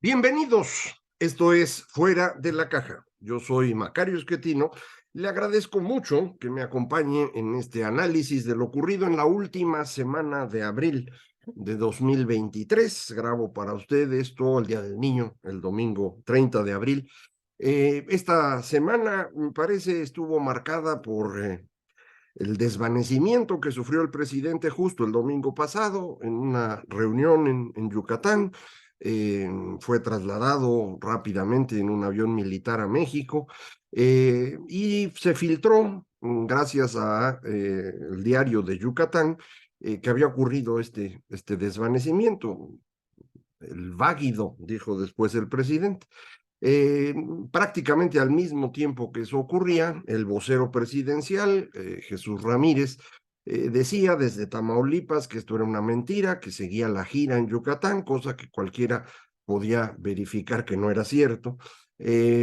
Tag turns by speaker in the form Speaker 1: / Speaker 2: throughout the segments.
Speaker 1: Bienvenidos. Esto es Fuera de la Caja. Yo soy Macario Esquetino. Le agradezco mucho que me acompañe en este análisis de lo ocurrido en la última semana de abril de 2023. Grabo para ustedes todo el Día del Niño, el domingo 30 de abril. Esta semana, me parece, estuvo marcada por el desvanecimiento que sufrió el presidente justo el domingo pasado en una reunión en Yucatán. Fue trasladado rápidamente en un avión militar a México y se filtró, gracias a el diario de Yucatán, que había ocurrido este desvanecimiento. El váguido, dijo después el presidente. Eh, Prácticamente al mismo tiempo que eso ocurría, el vocero presidencial, Jesús Ramírez, decía desde Tamaulipas que esto era una mentira, que seguía la gira en Yucatán, cosa que cualquiera podía verificar que no era cierto.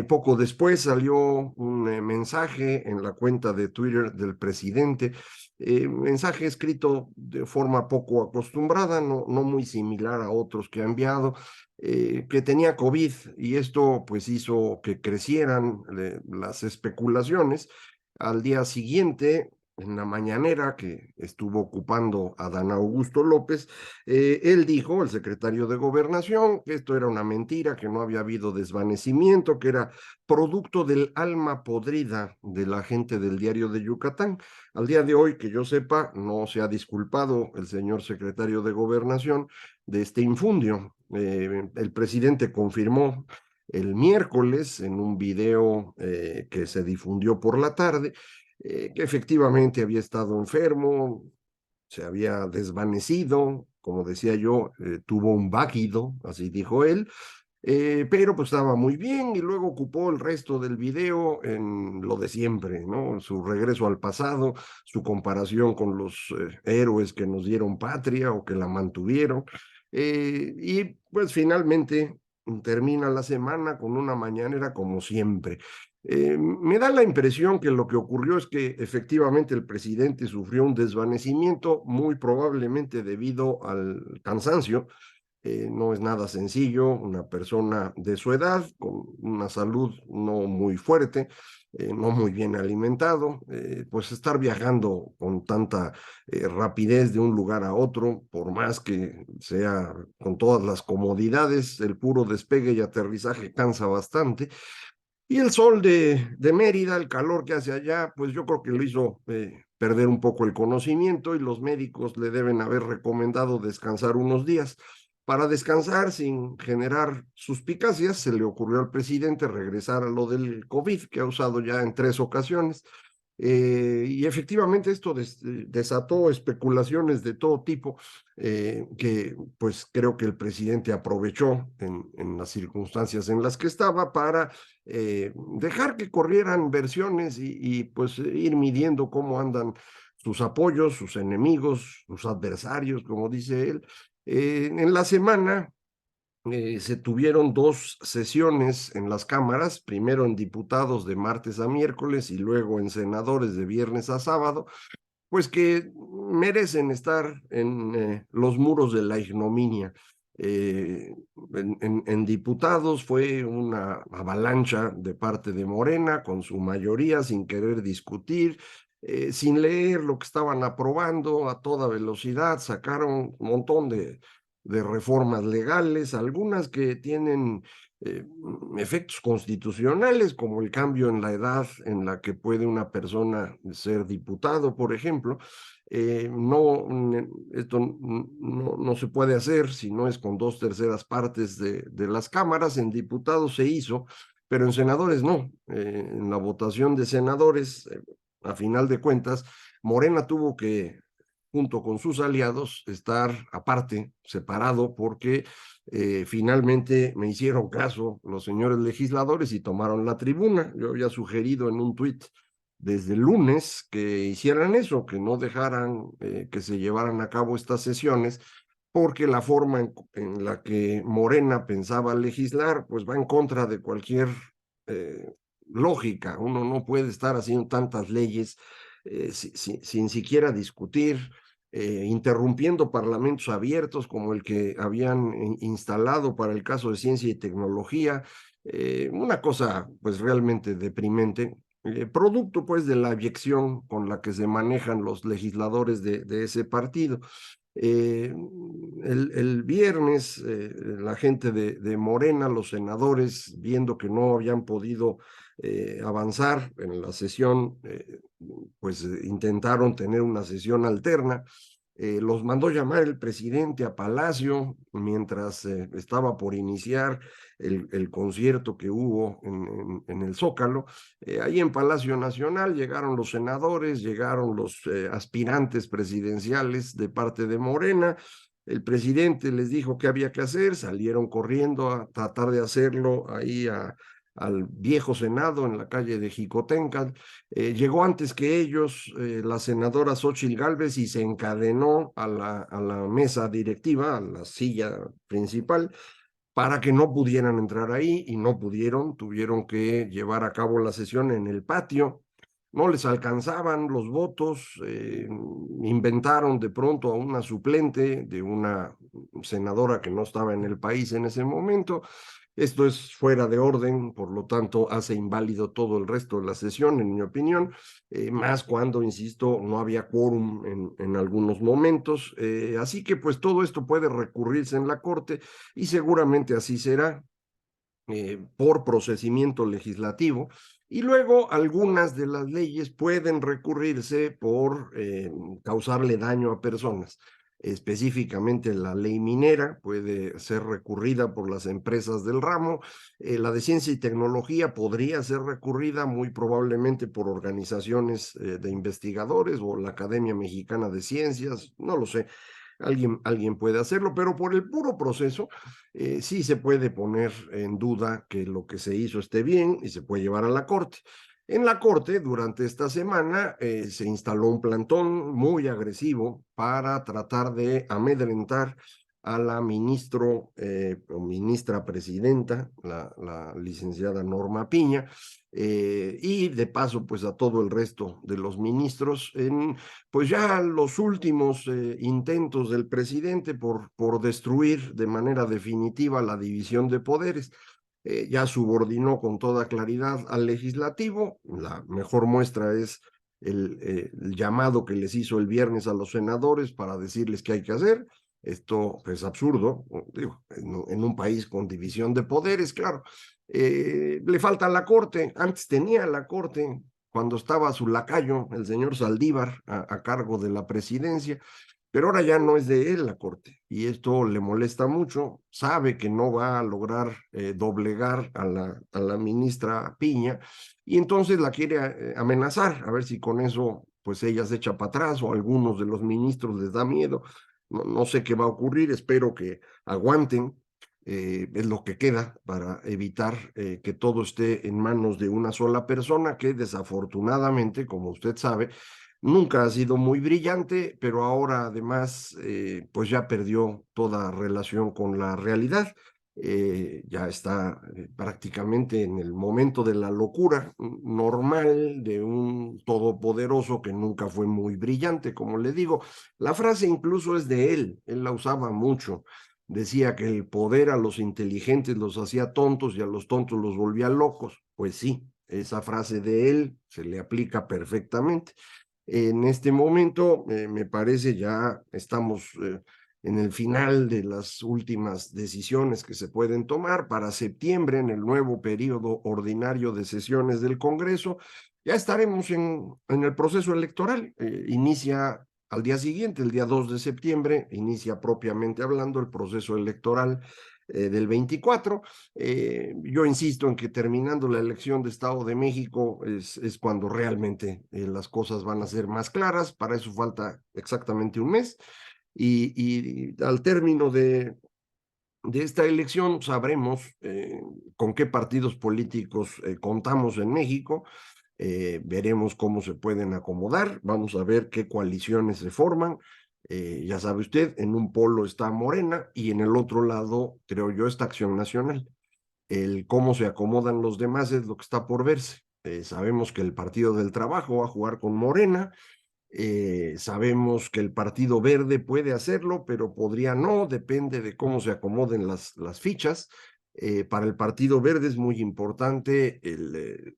Speaker 1: Poco después salió un mensaje en la cuenta de Twitter del presidente, mensaje escrito de forma poco acostumbrada, no muy similar a otros que ha enviado, que tenía COVID, y esto pues hizo que crecieran las especulaciones. Al día siguiente, en la mañanera que estuvo ocupando Adán Augusto López, él dijo, el secretario de Gobernación, que esto era una mentira, que no había habido desvanecimiento, que era producto del alma podrida de la gente del Diario de Yucatán. Al día de hoy, que yo sepa, no se ha disculpado el señor secretario de Gobernación de este infundio. El presidente confirmó el miércoles en un video que se difundió por la tarde, que efectivamente había estado enfermo, se había desvanecido, como decía yo, tuvo un váguido, así dijo él, pero pues estaba muy bien, y luego ocupó el resto del video en lo de siempre, ¿no? Su regreso al pasado, su comparación con los héroes que nos dieron patria o que la mantuvieron. Y pues finalmente termina la semana con una mañanera como siempre. Me da la impresión que lo que ocurrió es que efectivamente el presidente sufrió un desvanecimiento, muy probablemente debido al cansancio. No es nada sencillo, una persona de su edad, con una salud no muy fuerte, no muy bien alimentado, pues estar viajando con tanta rapidez de un lugar a otro, por más que sea con todas las comodidades, el puro despegue y aterrizaje cansa bastante. Y el sol de Mérida, el calor que hace allá, pues yo creo que lo hizo perder un poco el conocimiento, y los médicos le deben haber recomendado descansar unos días. Para descansar sin generar suspicacias, se le ocurrió al presidente regresar a lo del COVID, que ha usado ya en 3 ocasiones. Y efectivamente esto desató especulaciones de todo tipo, que pues creo que el presidente aprovechó en las circunstancias en las que estaba para dejar que corrieran versiones y pues ir midiendo cómo andan sus apoyos, sus enemigos, sus adversarios, como dice él. En la semana se tuvieron 2 sesiones en las cámaras, primero en diputados de martes a miércoles y luego en senadores de viernes a sábado, pues que merecen estar en los muros de la ignominia. En diputados fue una avalancha de parte de Morena, con su mayoría, sin querer discutir, sin leer lo que estaban aprobando a toda velocidad. Sacaron un montón de reformas legales, algunas que tienen eh, efectos constitucionales, como el cambio en la edad en la que puede una persona ser diputado, por ejemplo. No, esto no se puede hacer si no es con 2/3 partes de las cámaras. En diputados se hizo, pero en senadores no. En la votación de senadores, a final de cuentas, Morena tuvo que, junto con sus aliados, estar aparte, separado, porque finalmente me hicieron caso los señores legisladores y tomaron la tribuna. Yo había sugerido en un tuit desde el lunes que hicieran eso, que no dejaran que se llevaran a cabo estas sesiones, porque la forma en la que Morena pensaba legislar, pues va en contra de cualquier eh, lógica. Uno no puede estar haciendo tantas leyes sin siquiera discutir. interrumpiendo parlamentos abiertos como el que habían instalado para el caso de ciencia y tecnología, una cosa pues realmente deprimente, producto pues de la abyección con la que se manejan los legisladores de ese partido. El viernes, la gente de Morena, los senadores, viendo que no habían podido avanzar en la sesión, pues intentaron tener una sesión alterna. Los mandó llamar el presidente a Palacio mientras estaba por iniciar el concierto que hubo en el Zócalo. Ahí en Palacio Nacional llegaron los senadores, llegaron los aspirantes presidenciales de parte de Morena. El presidente les dijo qué había que hacer, salieron corriendo a tratar de hacerlo ahí al viejo Senado en la calle de Jicotenca. Llegó antes que ellos la senadora Xóchitl Gálvez y se encadenó a la mesa directiva, a la silla principal, para que no pudieran entrar ahí y no pudieron, tuvieron que llevar a cabo la sesión en el patio. No les alcanzaban los votos, inventaron de pronto a una suplente de una senadora que no estaba en el país en ese momento. Esto es fuera de orden, por lo tanto hace inválido todo el resto de la sesión, en mi opinión, más cuando, insisto, no había quórum en algunos momentos. Así que pues todo esto puede recurrirse en la Corte y seguramente así será por procesamiento legislativo. Y luego algunas de las leyes pueden recurrirse por causarle daño a personas. Específicamente la ley minera puede ser recurrida por las empresas del ramo. La de ciencia y tecnología podría ser recurrida muy probablemente por organizaciones de investigadores o la Academia Mexicana de Ciencias, no lo sé. Alguien puede hacerlo, pero por el puro proceso sí se puede poner en duda que lo que se hizo esté bien y se puede llevar a la Corte. En la Corte, durante esta semana, se instaló un plantón muy agresivo para tratar de amedrentar a la o ministra presidenta, la licenciada Norma Piña, y de paso, pues a todo el resto de los ministros en pues ya los últimos intentos del presidente por destruir de manera definitiva la división de poderes. Ya subordinó con toda claridad al legislativo. La mejor muestra es el llamado que les hizo el viernes a los senadores para decirles qué hay que hacer. Esto es absurdo, digo, en un país con división de poderes, claro. Le falta la Corte, antes tenía la Corte, cuando estaba su lacayo, el señor Saldívar, a cargo de la presidencia, pero ahora ya no es de él la Corte y esto le molesta mucho, sabe que no va a lograr doblegar a la ministra Piña y entonces la quiere amenazar, a ver si con eso pues ella se echa para atrás o a algunos de los ministros les da miedo. No sé qué va a ocurrir, espero que aguanten, es lo que queda para evitar que todo esté en manos de una sola persona que desafortunadamente, como usted sabe, nunca ha sido muy brillante, pero ahora además pues ya perdió toda relación con la realidad. Ya está prácticamente en el momento de la locura normal de un todopoderoso que nunca fue muy brillante, como le digo. La frase incluso es de él la usaba mucho. Decía que el poder a los inteligentes los hacía tontos y a los tontos los volvía locos. Pues sí, esa frase de él se le aplica perfectamente. En este momento, me parece, ya estamos en el final de las últimas decisiones que se pueden tomar para septiembre, en el nuevo periodo ordinario de sesiones del Congreso. Ya estaremos en el proceso electoral. Inicia al día siguiente, el día 2 de septiembre, inicia propiamente hablando el proceso electoral del 24. Yo insisto en que terminando la elección de Estado de México es cuando realmente las cosas van a ser más claras. Para eso falta exactamente un mes. Y al término de esta elección sabremos con qué partidos políticos contamos en México. Veremos cómo se pueden acomodar, vamos a ver qué coaliciones se forman. Ya sabe usted, en un polo está Morena y en el otro lado, creo yo, está Acción Nacional. El cómo se acomodan los demás es lo que está por verse. Sabemos que el Partido del Trabajo va a jugar con Morena, Sabemos que el Partido Verde puede hacerlo, pero podría no, depende de cómo se acomoden las fichas. Para el Partido Verde es muy importante el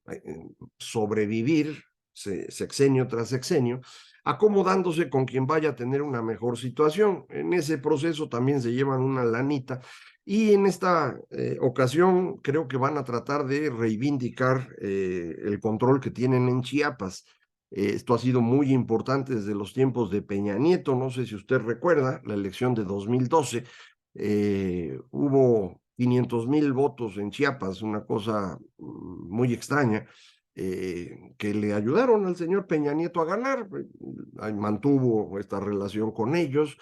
Speaker 1: sobrevivir sexenio tras sexenio, acomodándose con quien vaya a tener una mejor situación. En ese proceso también se llevan una lanita y en esta ocasión creo que van a tratar de reivindicar el control que tienen en Chiapas. Esto ha sido muy importante desde los tiempos de Peña Nieto. No sé si usted recuerda la elección de 2012. Hubo 500,000 votos en Chiapas, una cosa muy extraña, que le ayudaron al señor Peña Nieto a ganar. Mantuvo esta relación con ellos.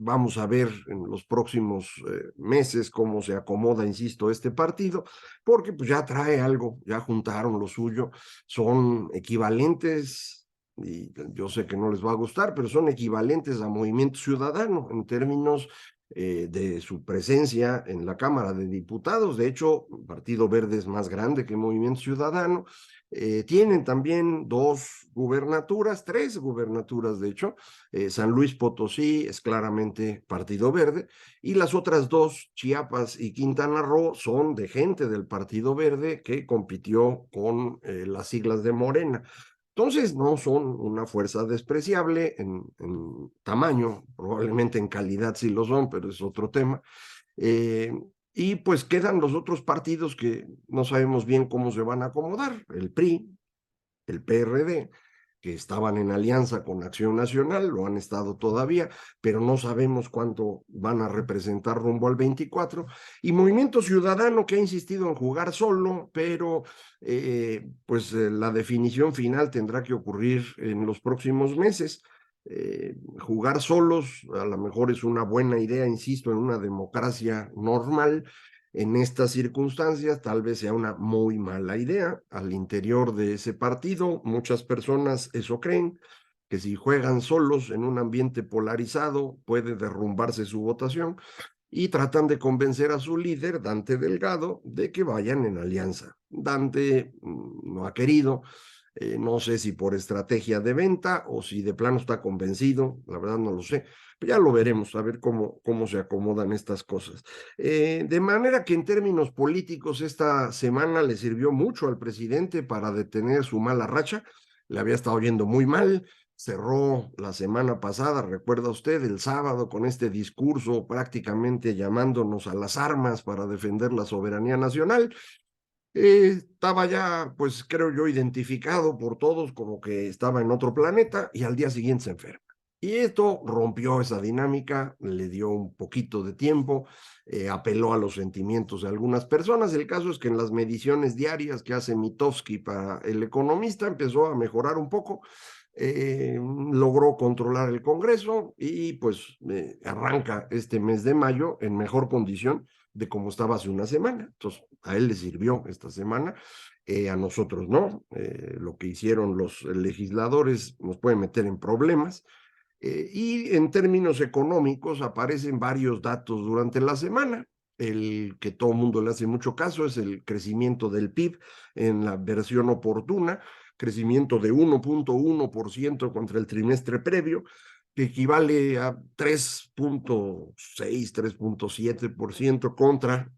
Speaker 1: Vamos a ver en los próximos meses cómo se acomoda, insisto, este partido, porque pues ya trae algo, ya juntaron lo suyo, son equivalentes, y yo sé que no les va a gustar, pero son equivalentes a Movimiento Ciudadano en términos de su presencia en la Cámara de Diputados. De hecho, Partido Verde es más grande que Movimiento Ciudadano. Tienen también tres gubernaturas, de hecho. San Luis Potosí es claramente Partido Verde, y las otras dos, Chiapas y Quintana Roo, son de gente del Partido Verde que compitió con las siglas de Morena. Entonces, no son una fuerza despreciable en tamaño, probablemente en calidad sí lo son, pero es otro tema. Eh, y pues quedan los otros partidos que no sabemos bien cómo se van a acomodar: el PRI, el PRD, que estaban en alianza con Acción Nacional, lo han estado todavía, pero no sabemos cuánto van a representar rumbo al 24, y Movimiento Ciudadano, que ha insistido en jugar solo, pero la definición final tendrá que ocurrir en los próximos meses. Jugar solos a lo mejor es una buena idea, insisto, en una democracia normal. En estas circunstancias tal vez sea una muy mala idea. Al interior de ese partido, muchas personas eso creen, que si juegan solos en un ambiente polarizado puede derrumbarse su votación, y tratan de convencer a su líder, Dante Delgado, de que vayan en alianza. Dante no ha querido. No sé si por estrategia de venta o si de plano está convencido, la verdad no lo sé, pero ya lo veremos, a ver cómo se acomodan estas cosas. De manera que en términos políticos esta semana le sirvió mucho al presidente para detener su mala racha. Le había estado yendo muy mal, cerró la semana pasada, recuerda usted, el sábado, con este discurso prácticamente llamándonos a las armas para defender la soberanía nacional. Estaba ya, pues creo yo, identificado por todos como que estaba en otro planeta, y al día siguiente se enferma. Y esto rompió esa dinámica, le dio un poquito de tiempo, apeló a los sentimientos de algunas personas. El caso es que en las mediciones diarias que hace Mitofsky para El Economista empezó a mejorar un poco. Logró controlar el Congreso y pues arranca este mes de mayo en mejor condición de como estaba hace una semana. Entonces, a él le sirvió esta semana, a nosotros no. Lo que hicieron los legisladores nos puede meter en problemas. Y en términos económicos aparecen varios datos durante la semana. El que todo el mundo le hace mucho caso es el crecimiento del PIB en la versión oportuna, crecimiento de 1.1% contra el trimestre previo, que equivale a 3.6, 3.7% contra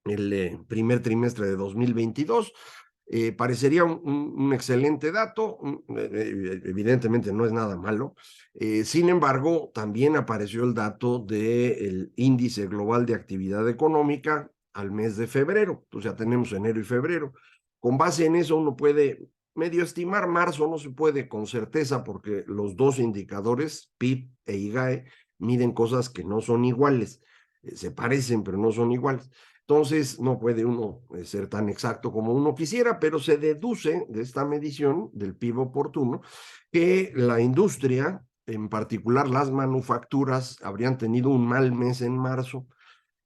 Speaker 1: el primer trimestre de 2022. Parecería un excelente dato, evidentemente no es nada malo. Sin embargo, también apareció el dato del índice global de actividad económica al mes de febrero. Entonces ya tenemos enero y febrero. Con base en eso uno puede medio estimar marzo. No se puede con certeza porque los dos indicadores, PIB e IGAE, miden cosas que no son iguales. Se parecen, pero no son iguales. Entonces, no puede uno ser tan exacto como uno quisiera, pero se deduce de esta medición del PIB oportuno que la industria, en particular las manufacturas, habrían tenido un mal mes en marzo.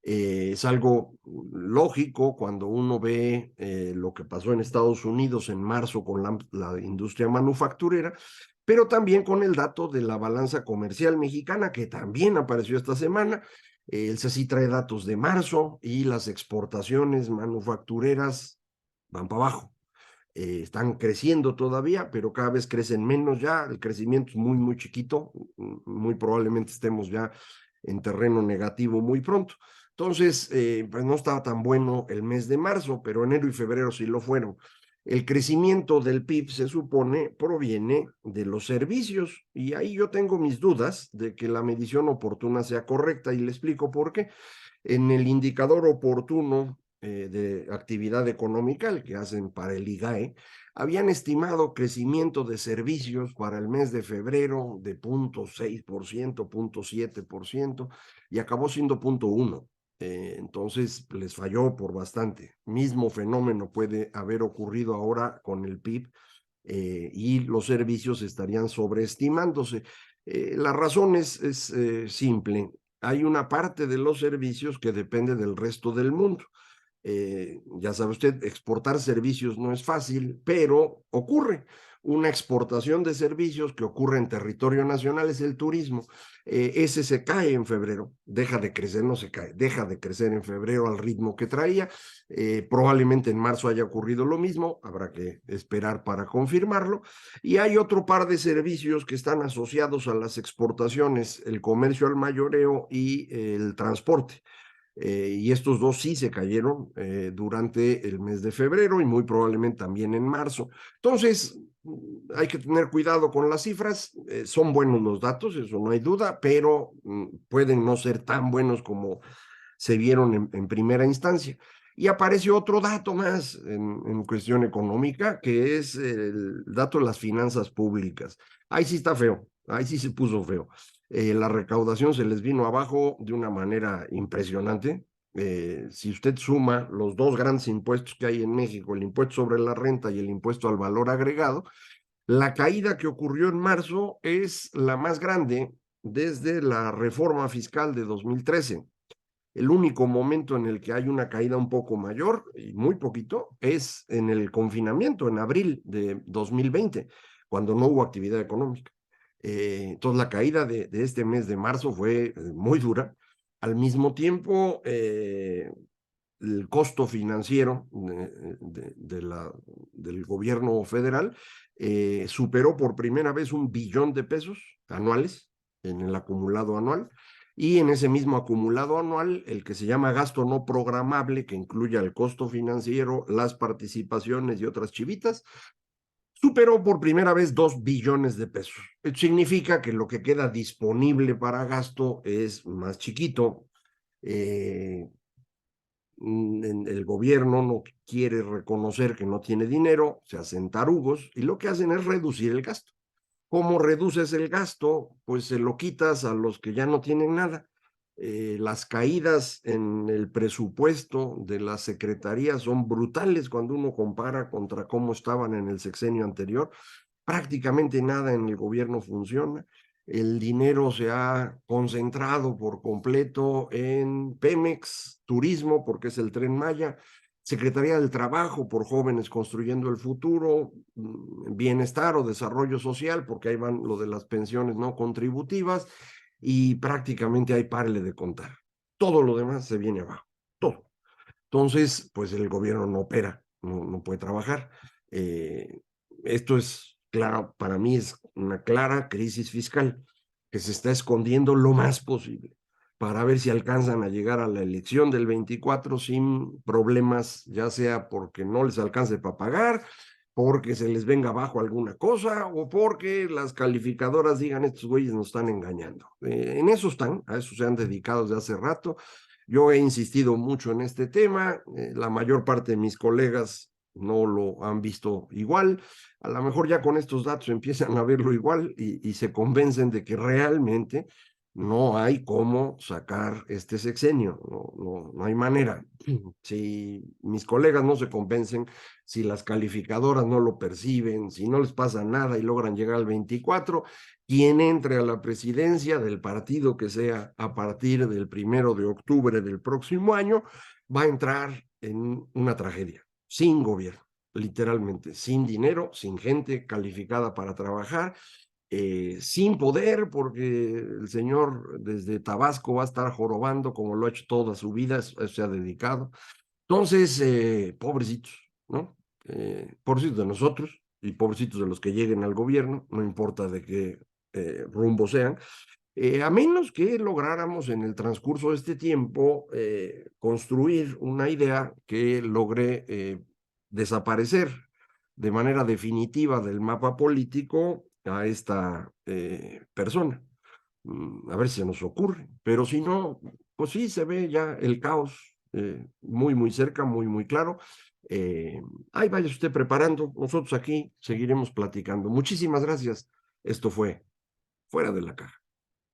Speaker 1: Es algo lógico cuando uno ve lo que pasó en Estados Unidos en marzo con la industria manufacturera, pero también con el dato de la balanza comercial mexicana, que también apareció esta semana. El CECI trae datos de marzo y las exportaciones manufactureras van para abajo. están creciendo todavía, pero cada vez crecen menos ya, el crecimiento es muy, muy chiquito, muy probablemente estemos ya en terreno negativo muy pronto. Entonces, pues no estaba tan bueno el mes de marzo, pero enero y febrero sí lo fueron. El crecimiento del PIB se supone proviene de los servicios y ahí yo tengo mis dudas de que la medición oportuna sea correcta y le explico por qué. En el indicador oportuno de actividad económica, el que hacen para el IGAE, habían estimado crecimiento de servicios para el mes de febrero de 0,6%, 0,7%, y acabó siendo 0,1%. Entonces les falló por bastante. Mismo fenómeno puede haber ocurrido ahora con el PIB y los servicios estarían sobreestimándose. La razón es simple. Hay una parte de los servicios que depende del resto del mundo. Ya sabe usted, exportar servicios no es fácil, pero ocurre. Una exportación de servicios que ocurre en territorio nacional es el turismo. Ese se cae en febrero, deja de crecer, no se cae, deja de crecer en febrero al ritmo que traía. Probablemente en marzo haya ocurrido lo mismo, habrá que esperar para confirmarlo. Y hay otro par de servicios que están asociados a las exportaciones, el comercio al mayoreo y el transporte. Y estos dos sí se cayeron durante el mes de febrero y muy probablemente también en marzo. Entonces, hay que tener cuidado con las cifras, son buenos los datos, eso no hay duda, pero pueden no ser tan buenos como se vieron en primera instancia. Y apareció otro dato más en cuestión económica, que es el dato de las finanzas públicas. Ahí sí está feo, ahí sí se puso feo. La recaudación se les vino abajo de una manera impresionante. Si usted suma los dos grandes impuestos que hay en México, el impuesto sobre la renta y el impuesto al valor agregado, la caída que ocurrió en marzo es la más grande desde la reforma fiscal de 2013. El único momento en el que hay una caída un poco mayor, y muy poquito, es en el confinamiento, en abril de 2020, cuando no hubo actividad económica. Entonces la caída de este mes de marzo fue muy dura. Al mismo tiempo, el costo financiero del gobierno federal superó por primera vez 1 billón de pesos anuales en el acumulado anual. Y en ese mismo acumulado anual, el que se llama gasto no programable, que incluye el costo financiero, las participaciones y otras chivitas, superó por primera vez 2 billones de pesos. Esto significa que lo que queda disponible para gasto es más chiquito. Eh, el gobierno no quiere reconocer que no tiene dinero, se hacen tarugos y lo que hacen es reducir el gasto. ¿Cómo reduces el gasto? Pues se lo quitas a los que ya no tienen nada. Las caídas en el presupuesto de las secretarías son brutales cuando uno compara contra cómo estaban en el sexenio anterior. Prácticamente nada en el gobierno funciona. El dinero se ha concentrado por completo en Pemex, turismo, porque es el Tren Maya, Secretaría del Trabajo por Jóvenes Construyendo el Futuro, Bienestar o Desarrollo Social, porque ahí van lo de las pensiones no contributivas, y prácticamente hay párele de contar. Todo lo demás se viene abajo, todo. Entonces, pues el gobierno no opera, no puede trabajar. Eh, Esto es, claro, para mí es una clara crisis fiscal que se está escondiendo lo más posible para ver si alcanzan a llegar a la elección del 24 sin problemas, ya sea porque no les alcance para pagar, porque se les venga abajo alguna cosa o porque las calificadoras digan estos güeyes nos están engañando. En eso están, a eso se han dedicado desde hace rato. Yo he insistido mucho en este tema, la mayor parte de mis colegas no lo han visto igual, a lo mejor ya con estos datos empiezan a verlo igual y se convencen de que realmente no hay cómo sacar este sexenio, no hay manera. Si mis colegas no se convencen, si las calificadoras no lo perciben, si no les pasa nada y logran llegar al 24, quien entre a la presidencia del partido que sea a partir del 1 de octubre del próximo año, va a entrar en una tragedia, sin gobierno, literalmente, sin dinero, sin gente calificada para trabajar, sin poder, porque el señor desde Tabasco va a estar jorobando como lo ha hecho toda su vida, eso se ha dedicado. Entonces, pobrecitos, ¿no? pobrecitos de nosotros y pobrecitos de los que lleguen al gobierno, no importa de qué rumbo sean, a menos que lográramos en el transcurso de este tiempo construir una idea que logre desaparecer de manera definitiva del mapa político a esta persona. A ver si se nos ocurre, pero si no, pues sí, se ve ya el caos muy, muy cerca, muy, muy claro. Eh, Ahí vaya usted preparando, nosotros aquí seguiremos platicando. Muchísimas gracias. Esto fue Fuera de la Caja.